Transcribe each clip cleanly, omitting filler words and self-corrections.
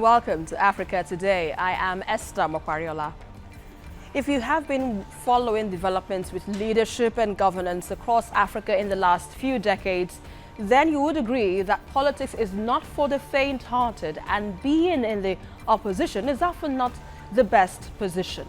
and welcome to Africa Today. I am Esther Mokwariola. If you have been following developments with leadership and governance across Africa in the last few decades, then you would agree that politics is not for the faint-hearted, and being in the opposition is often not the best position.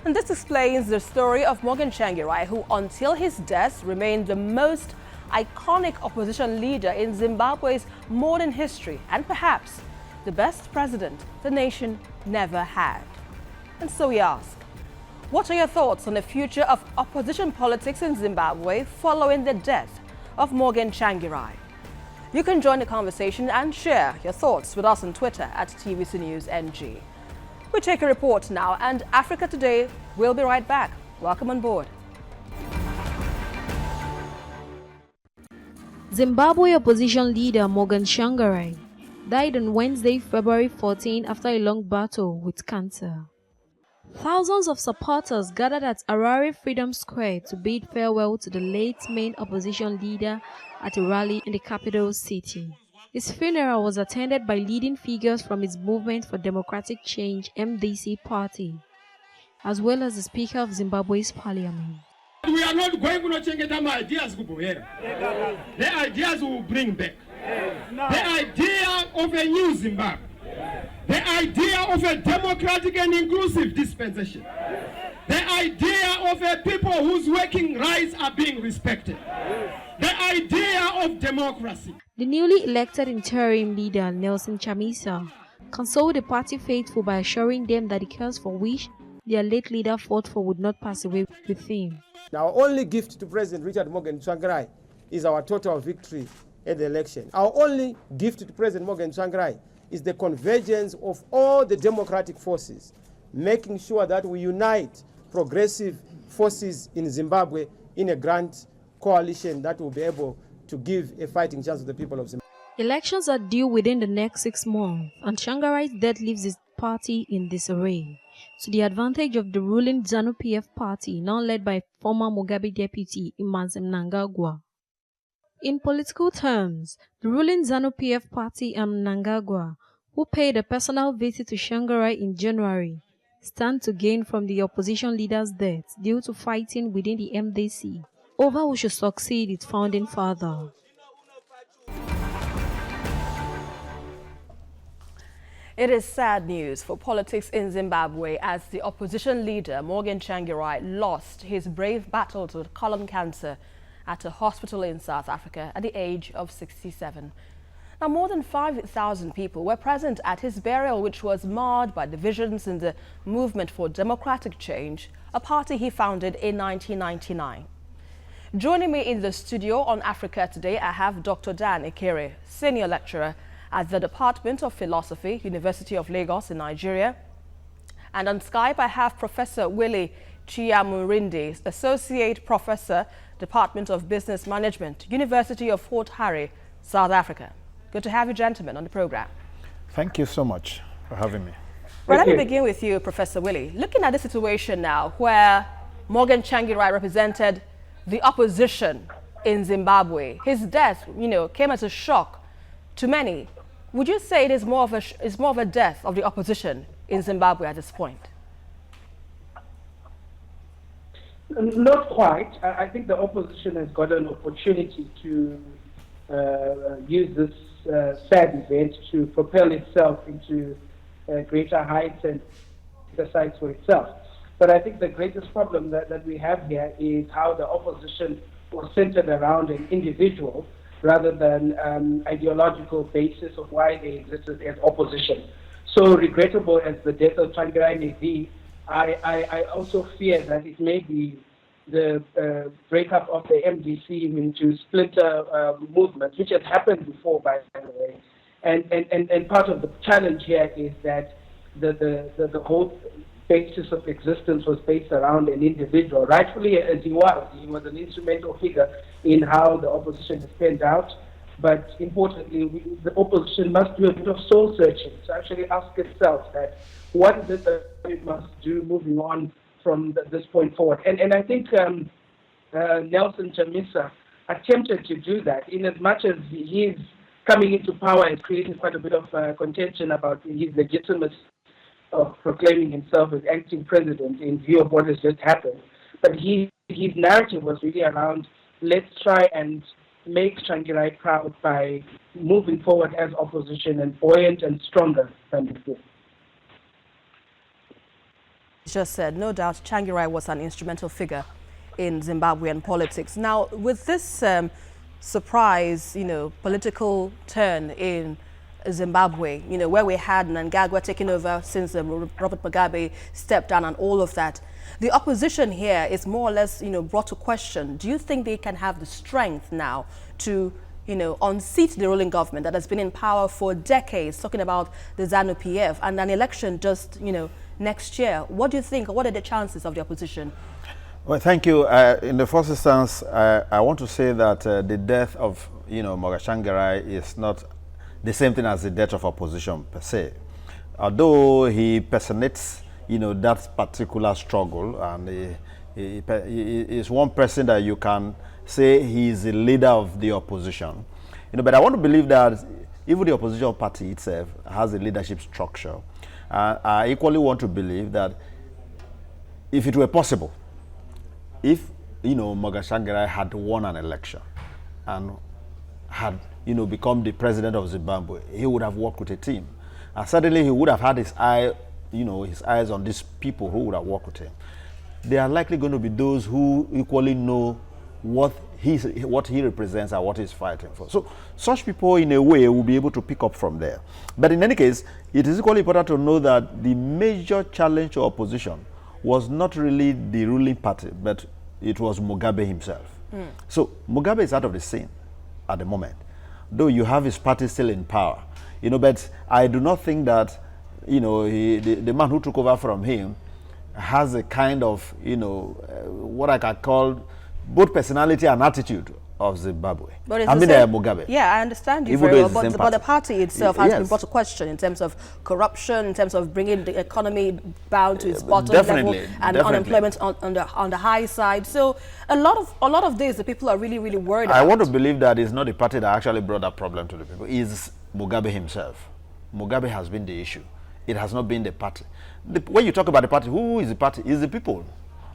And this explains the story of Morgan Tsvangirai, who until his death remained the most iconic opposition leader in Zimbabwe's modern history, and perhaps the best president the nation never had. And so we ask, what are your thoughts on the future of opposition politics in Zimbabwe following the death of Morgan Tsvangirai? You can join the conversation and share your thoughts with us on Twitter at TVC News NG. We take a report now, and Africa Today will be right back. Welcome on board. Zimbabwe opposition leader Morgan Tsvangirai died on Wednesday, February 14 after a long battle with cancer. Thousands of supporters gathered at Harare Freedom Square to bid farewell to the late main opposition leader at a rally in the capital city. His funeral was attended by leading figures from his Movement for Democratic Change (MDC) party, as well as the Speaker of Zimbabwe's parliament. We are not going to change my ideas. The ideas we will bring back. The idea of a new Zimbabwe. The idea of a democratic and inclusive dispensation. The idea of a people whose working rights are being respected. The idea of democracy. The newly elected interim leader, Nelson Chamisa, consoled the party faithful by assuring them that the cause for which their late leader fought for would not pass away with him. Our only gift to President Richard Morgan Tsvangirai is our total victory at the election. Our only gift to President Morgan Tsvangirai is the convergence of all the democratic forces, making sure that we unite progressive forces in Zimbabwe in a grand coalition that will be able to give a fighting chance to the people of Zimbabwe. Elections are due within the next 6 months, and Tsvangirai's death leaves his party in disarray, to the advantage of the ruling ZANU-PF party, now led by former Mugabe deputy Emmerson Mnangagwa. In political terms, the ruling ZANU-PF party and Mnangagwa, who paid a personal visit to Tsvangirai in January, stand to gain from the opposition leader's death due to fighting within the MDC over who should succeed its founding father. It is sad news for politics in Zimbabwe as the opposition leader Morgan Tsvangirai lost his brave battle to colon cancer at a hospital in South Africa at the age of 67. Now, more than 5,000 people were present at his burial, which was marred by divisions in the Movement for Democratic Change, a party he founded in 1999. Joining me in the studio on Africa Today, I have Dr. Dan Ikere, Senior Lecturer at the Department of Philosophy, University of Lagos in Nigeria. And on Skype, I have Professor Willie Chiamurindi, Associate Professor, Department of Business Management, University of Fort Hare, South Africa. Good to have you gentlemen on the program. Thank you so much for having me. Well, let me begin with you, Professor Willie. Looking at the situation now where Morgan Tsvangirai represented the opposition in Zimbabwe, his death, came as a shock to many. Would you say it is more of a death of the opposition in Zimbabwe at this point? Not quite. I think the opposition has got an opportunity to use this sad event to propel itself into greater heights and exercise for itself. But I think the greatest problem that we have here is how the opposition was centered around an individual rather than ideological basis of why they existed as opposition. So regrettable as the death of Tsvangirai may be, I also fear that it may be the breakup of the MDC into splinter movements, which has happened before, by the way. And part of the challenge here is that the whole basis of existence was based around an individual. Rightfully, as he was an instrumental figure in how the opposition has panned out. But importantly, the opposition must do a bit of soul searching to actually ask itself that what is it that it must do moving on from this point forward. And I think Nelson Chamisa attempted to do that in as much as his coming into power has created quite a bit of contention about his legitimacy of proclaiming himself as acting president in view of what has just happened. But his narrative was really around, let's try and make Tsvangirai proud by moving forward as opposition and buoyant and stronger than before. Just said, no doubt Tsvangirai was an instrumental figure in Zimbabwean politics. Now, with this surprise, political turn in Zimbabwe, where we had Mnangagwa taking over since Robert Mugabe stepped down and all of that, the opposition here is more or less, brought to question. Do you think they can have the strength now to, unseat the ruling government that has been in power for decades, talking about the ZANU-PF, and an election just, next year? What do you think? What are the chances of the opposition? Well, thank you. In the first instance, I want to say that the death of, Morgan Tsvangirai is not the same thing as the death of opposition per se. Although he personates, that particular struggle, and he is one person that you can say he is the leader of the opposition. But I want to believe that even the opposition party itself has a leadership structure. I equally want to believe that if it were possible, if Morgan Tsvangirai had won an election and had become the president of Zimbabwe, he would have worked with a team, and certainly he would have had his eyes on these people who would have worked with him. They are likely going to be those who equally know what he represents and what he's fighting for. So such people, in a way, will be able to pick up from there. But in any case, it is equally important to know that the major challenge to opposition was not really the ruling party, but it was Mugabe himself. So Mugabe is out of the scene at the moment, though you have his party still in power. But I do not think that the man who took over from him has a kind of what I can call both personality and attitude of Zimbabwe. But Mugabe. Yeah, I understand you very well, but the party itself has been brought to question in terms of corruption, in terms of bringing the economy down to its bottom level, and unemployment on the high side. So a lot of days the people are really, really worried. I want to believe that it's not the party that actually brought that problem to the people. It's Mugabe himself. Mugabe has been the issue. It has not been the party. When you talk about the party, who is the party? It's the people.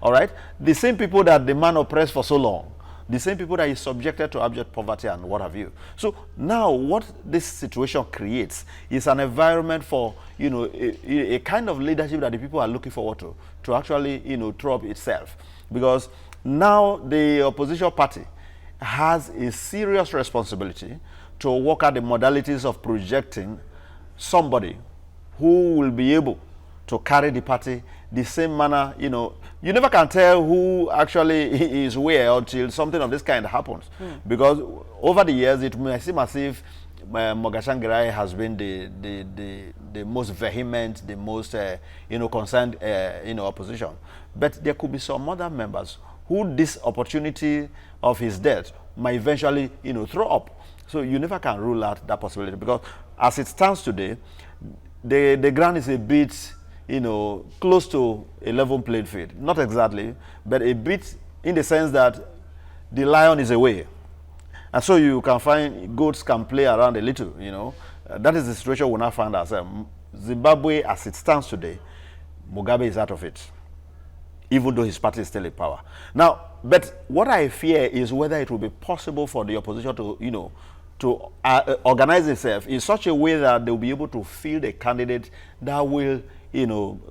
All right? The same people that the man oppressed for so long. The same people that is subjected to abject poverty and what have you. So now what this situation creates is an environment for, a kind of leadership that the people are looking forward to actually, throw up itself. Because now the opposition party has a serious responsibility to work out the modalities of projecting somebody who will be able to carry the party the same manner. You never can tell who actually is where until something of this kind happens. Because over the years, it may seem as if Morgan Tsvangirai has been the most vehement, the most concerned opposition. But there could be some other members who this opportunity of his death might eventually throw up. So you never can rule out that possibility, because as it stands today, the ground is a bit close to a level playing field. Not exactly, but a bit in the sense that the lion is away. And so you can find goats can play around a little, That is the situation we now find ourselves. Zimbabwe, as it stands today, Mugabe is out of it, even though his party is still in power. Now, but what I fear is whether it will be possible for the opposition to organize itself in such a way that they will be able to field a candidate that will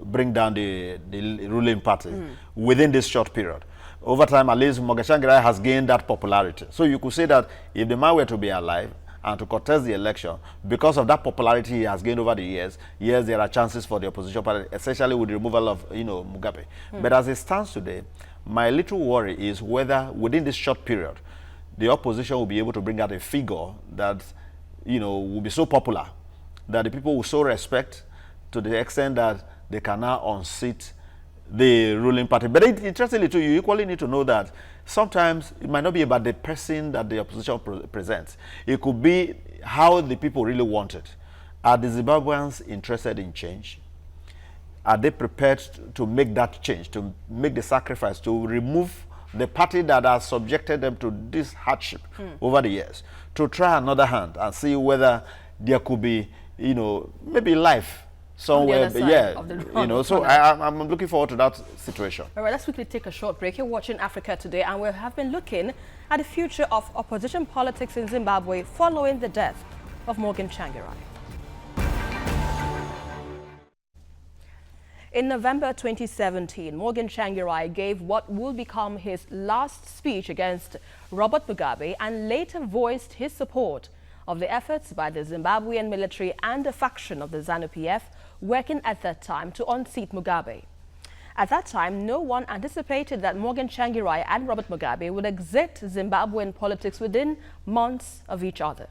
bring down the ruling party within this short period. Over time, at least Morgan Tsvangirai has gained that popularity. So you could say that if the man were to be alive and to contest the election, because of that popularity he has gained over the years, yes, there are chances for the opposition party, essentially with the removal of Mugabe. But as it stands today, my little worry is whether within this short period, the opposition will be able to bring out a figure that will be so popular that the people will so respect, to the extent that they can now unseat the ruling party. But interestingly too, you equally need to know that sometimes it might not be about the person that the opposition presents. It could be how the people really want it. Are the Zimbabweans interested in change? Are they prepared to make that change, to make the sacrifice, to remove the party that has subjected them to this hardship over the years, to try another hand and see whether there could be, you know, maybe life somewhere. So I'm looking forward to that situation. All right, let's quickly take a short break. You're watching Africa Today, and we have been looking at the future of opposition politics in Zimbabwe following the death of Morgan Tsvangirai. In November 2017, Morgan Tsvangirai gave what will become his last speech against Robert Mugabe and later voiced his support of the efforts by the Zimbabwean military and a faction of the ZANU-PF working at that time to unseat Mugabe. At that time, no one anticipated that Morgan Tsvangirai and Robert Mugabe would exit Zimbabwean politics within months of each other.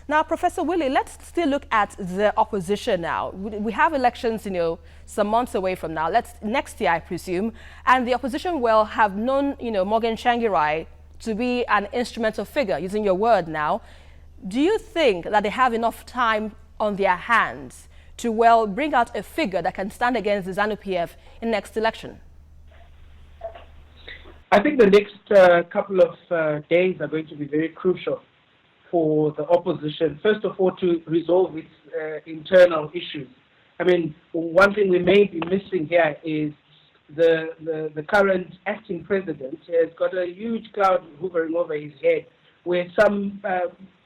Now, Professor Willie, let's still look at the opposition now. We have elections, you know, some months away from now. Next year, I presume. And the opposition will have known, you know, Morgan Tsvangirai to be an instrumental figure, using your word now. Do you think that they have enough time on their hands to, well, bring out a figure that can stand against the ZANU-PF in next election? I think the next couple of days are going to be very crucial for the opposition, first of all, to resolve its internal issues. I mean, one thing we may be missing here is the current acting president has got a huge cloud hovering over his head, where some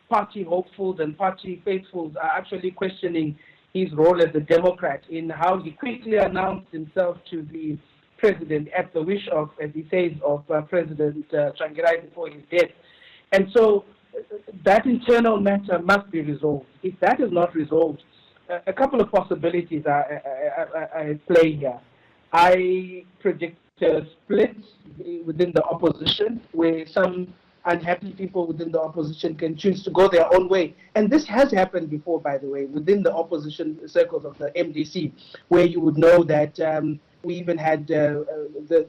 party hopefuls and party faithfuls are actually questioning his role as a Democrat in how he quickly announced himself to the president at the wish of, as he says, of President Tsvangirai before his death. And so that internal matter must be resolved. If that is not resolved, a couple of possibilities are at play here. I predict a split within the opposition, where some unhappy people within the opposition can choose to go their own way. And this has happened before, by the way, within the opposition circles of the MDC, where you would know that we even had the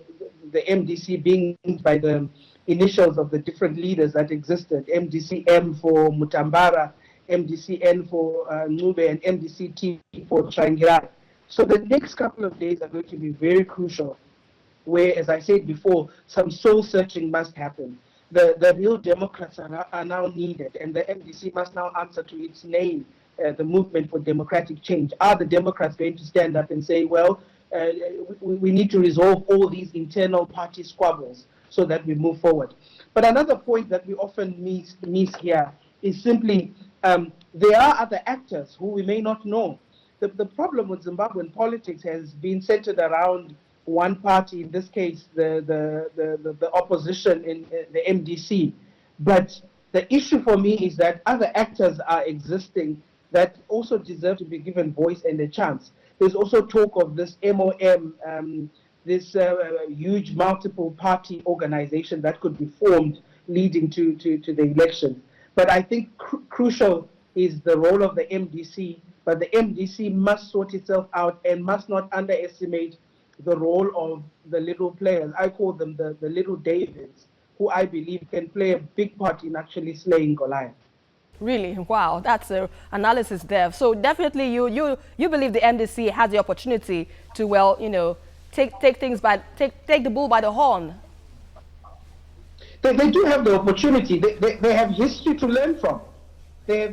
MDC being by the initials of the different leaders that existed, MDC-M for Mutambara, MDC-N for Ncube, and MDC-T for Tsvangirai. So the next couple of days are going to be very crucial, where, as I said before, some soul-searching must happen. The real Democrats are now needed, and the MDC must now answer to its name, the Movement for Democratic Change. Are the Democrats going to stand up and say, well, we need to resolve all these internal party squabbles so that we move forward? But another point that we often miss here is simply there are other actors who we may not know. The problem with Zimbabwean politics has been centered around one party, in this case, the opposition in the MDC. But the issue for me is that other actors are existing that also deserve to be given voice and a chance. There's also talk of this MOM, this huge multiple party organization that could be formed leading to the election. But I think crucial is the role of the MDC, but the MDC must sort itself out and must not underestimate the role of the little players. I call them the little Davids, who I believe can play a big part in actually slaying Goliath. Really? Wow, that's an analysis there. So definitely you believe the MDC has the opportunity to, well, you know, take the bull by the horn. They do have the opportunity. They have history to learn from. They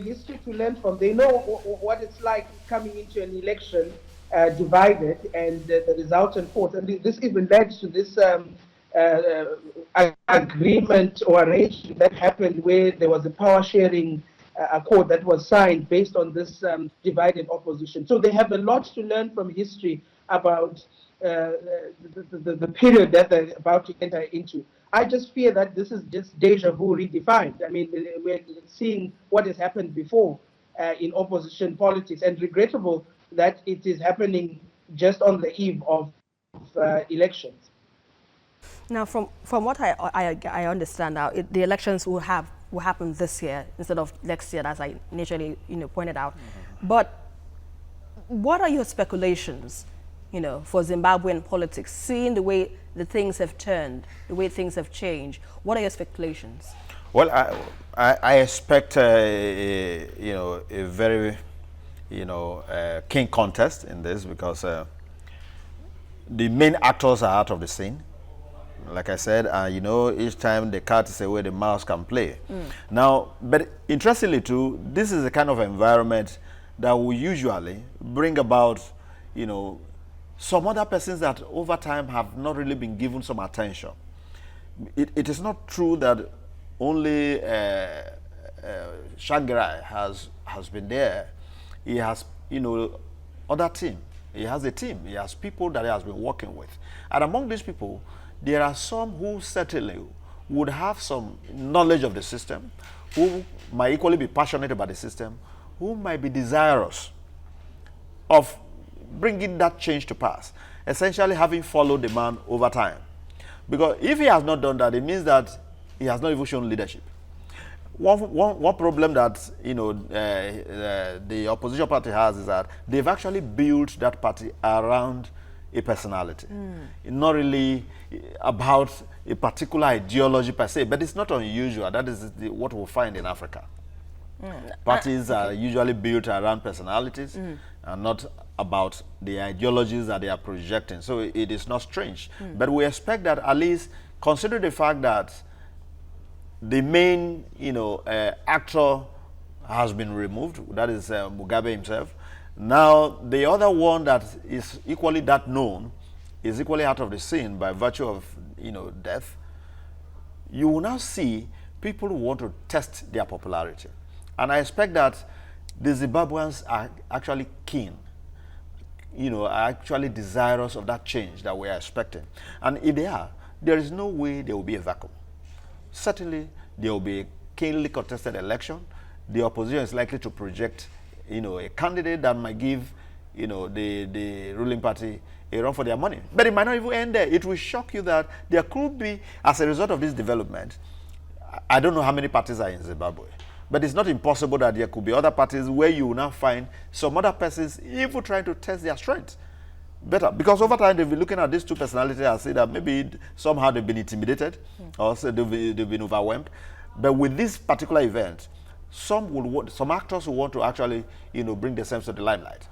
know what it's like coming into an election divided and the resultant force. And this even led to this agreement or arrangement that happened where there was a power sharing accord that was signed based on this divided opposition. So they have a lot to learn from history about the period that they're about to enter into. I just fear that this is just deja vu redefined. I mean, we're seeing what has happened before in opposition politics, and regrettable that it is happening just on the eve of elections. Now, from what I understand now, the elections will happen this year instead of next year, as I initially pointed out. But what are your speculations, for Zimbabwean politics, seeing the way the things have turned, the way things have changed? What are your speculations? Well, I expect a very keen contest in this, because the main actors are out of the scene. Like I said, you know, each time the cat is away, the mouse can play. Now, but interestingly too, this is the kind of environment that will usually bring about, you know, some other persons that over time have not really been given some attention. It is not true that only Tsvangirai has been there. He has, you know, other team. He has a team. He has people that he has been working with. And among these people, there are some who certainly would have some knowledge of the system, who might equally be passionate about the system, who might be desirous of bringing that change to pass, essentially having followed the man over time. Because if he has not done that, it means that he has not even shown leadership. One problem that, you know, the opposition party has is that they've actually built that party around a personality, not really about a particular ideology per se, but it's not unusual. That is what we'll find in Africa. Parties are usually built around personalities and not about the ideologies that they are projecting. So it is not strange. But we expect that, at least consider the fact that the main, you know, actor has been removed. That is Mugabe himself. Now, the other one that is equally that known is equally out of the scene by virtue of, you know, death. You will now see people who want to test their popularity. And I expect that the Zimbabweans are actually keen, you know, are actually desirous of that change that we are expecting. And if they are, there is no way there will be a vacuum. Certainly, there will be a keenly contested election. The opposition is likely to project, you know, a candidate that might give, you know, the ruling party a run for their money. But it might not even end there. It will shock you that there could be, as a result of this development, I don't know how many parties are in Zimbabwe, but it's not impossible that there could be other parties where you will now find some other persons even trying to test their strength better. Because over time, they've been looking at these two personalities and say that maybe somehow they've been intimidated or so they've been overwhelmed. But with this particular event, some actors will want to actually, you know, bring themselves to the limelight.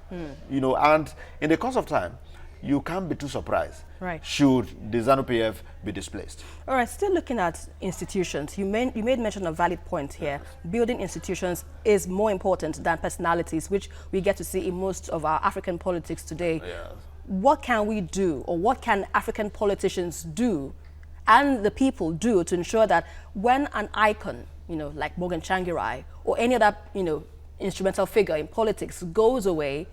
You know, and in the course of time, you can't be too surprised should the ZANU-PF be displaced. All right, still looking at institutions, you made mention of a valid point here. Building institutions is more important than personalities, which we get to see in most of our African politics today. Yes. What can we do, or what can African politicians do and the people do to ensure that when an icon, you know, like Morgan Tsvangirai or any other, you know, instrumental figure in politics goes away,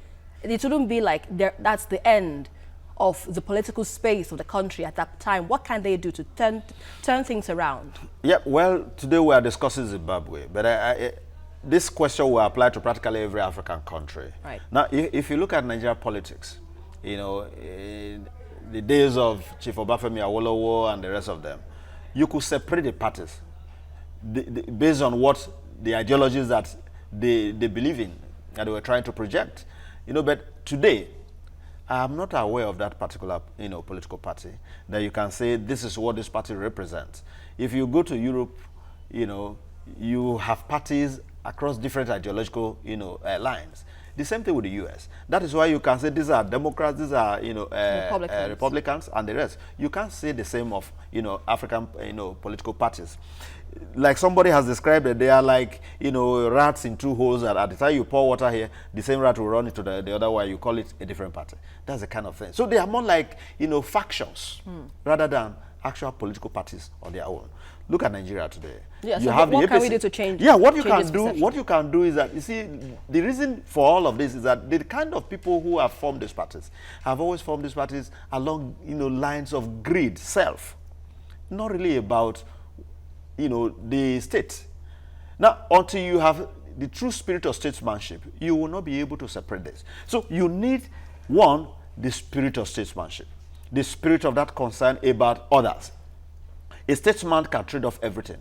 it shouldn't be like that's the end of the political space of the country at that time? What can they do to turn things around? Yeah, well, today we are discussing Zimbabwe, but this question will apply to practically every African country. Right. Now, if you look at Nigeria politics, you know, in the days of Chief Obafemi Awolowo and the rest of them, you could separate the parties based on what the ideologies that they believe in, that they were trying to project. You know, but today, I am not aware of that particular, you know, political party that you can say this is what this party represents. If you go to Europe, you know, you have parties across different ideological, you know, lines. The same thing with the U.S. That is why you can say these are Democrats, these are, you know, Republicans, and the rest. You can't say the same of, you know, African, you know, political parties. Like somebody has described it, they are like, you know, rats in two holes, and at the time you pour water here, the same rat will run into the other one, you call it a different party. That's the kind of thing. So they are more like, you know, factions rather than actual political parties on their own. Look at Nigeria today. Yeah, so what can we do to change? Yeah, what you can do is that, you see, the reason for all of this is that the kind of people who have formed these parties have always formed these parties along, you know, lines of greed, self, not really about, you know, the state. Now, until you have the true spirit of statesmanship, you will not be able to separate this. So you need, one, the spirit of statesmanship, the spirit of that concern about others. A statesman can trade off everything,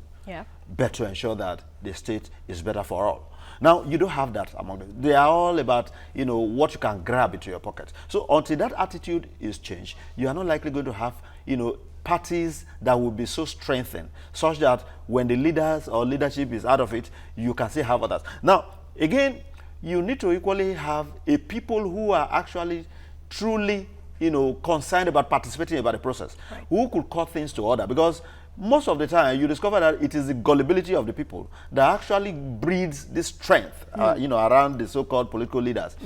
but to ensure that the state is better for all. Now, you don't have that among them. They are all about, you know, what you can grab into your pocket. So until that attitude is changed, you are not likely going to have, you know, parties that will be so strengthened, such that when the leaders or leadership is out of it, you can still have others. Now, again, you need to equally have a people who are actually truly concerned about participating about the process, who could call things to order. Because most of the time, you discover that it is the gullibility of the people that actually breeds this strength, around the so-called political leaders.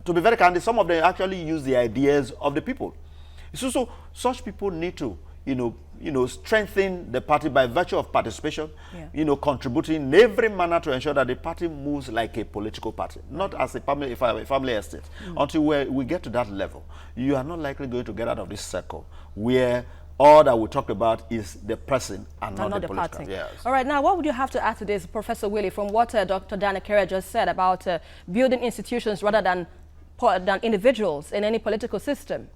To be very candid, some of them actually use the ideas of the people. So such people need to, strengthen the party by virtue of participation, contributing in every manner to ensure that the party moves like a political party, not as a family estate. Until we get to that level, you are not likely going to get out of this circle where all that we talk about is the person and not the political party. Yes. All right, now what would you have to add to this, Professor Willie, from what Dr. Tsvangirai just said about building institutions rather than individuals in any political system?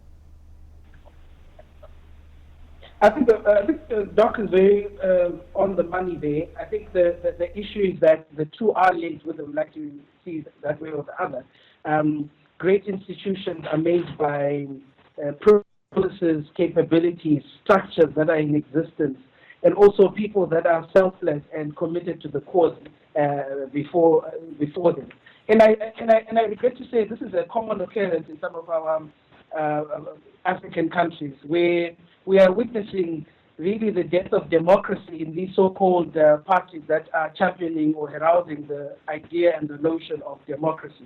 I think Doc is very on the money there. I think the issue is that the two are linked, whether we like to see it that way or the other. Great institutions are made by processes, capabilities, structures that are in existence, and also people that are selfless and committed to the cause before them. And I regret to say this is a common occurrence in some of our African countries, where we are witnessing really the death of democracy in these so-called parties that are championing or heralding the idea and the notion of democracy.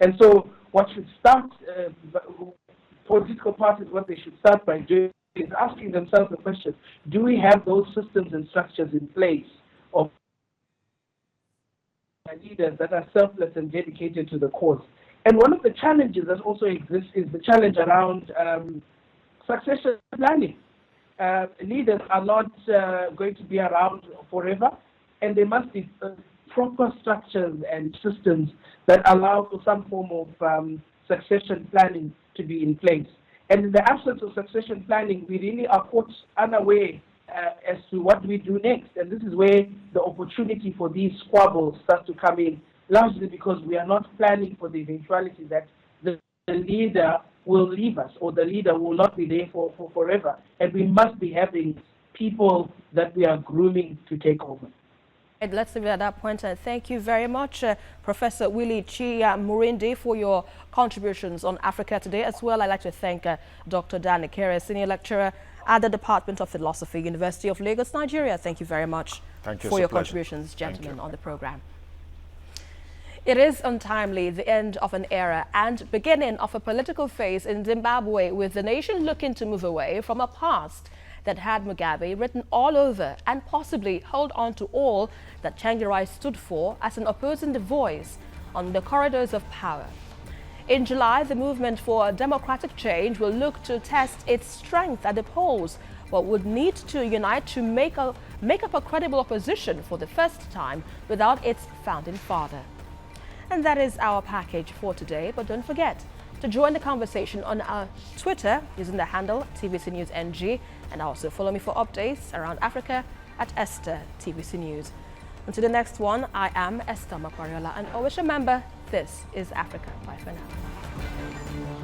And so what should start, political parties, what they should start by doing is asking themselves the question, do we have those systems and structures in place of leaders that are selfless and dedicated to the cause? And one of the challenges that also exists is the challenge around succession planning. Leaders are not going to be around forever, and there must be proper structures and systems that allow for some form of succession planning to be in place. And in the absence of succession planning, we really are caught unaware as to what we do next. And this is where the opportunity for these squabbles start to come in, largely because we are not planning for the eventuality that the leader will leave us or the leader will not be there for forever. And we must be having people that we are grooming to take over. Let's leave it at that point. And thank you very much, Professor Willie Chi-Murindi, for your contributions on Africa Today. As well, I'd like to thank Dr. Tsvangirai, Senior Lecturer at the Department of Philosophy, University of Lagos, Nigeria. Thank you very much for your contributions, gentlemen, on the program. It is untimely the end of an era and beginning of a political phase in Zimbabwe, with the nation looking to move away from a past that had Mugabe written all over and possibly hold on to all that Tsvangirai stood for as an opposing voice on the corridors of power. In July, the movement for democratic change will look to test its strength at the polls, but would need to unite to make up a credible opposition for the first time without its founding father. And that is our package for today, but don't forget to join the conversation on our Twitter using the handle TVC News NG, and also follow me for updates around Africa at Esther TVC News. Until the next one, I am Esther Makwariola, and always remember, this is Africa. Bye for now.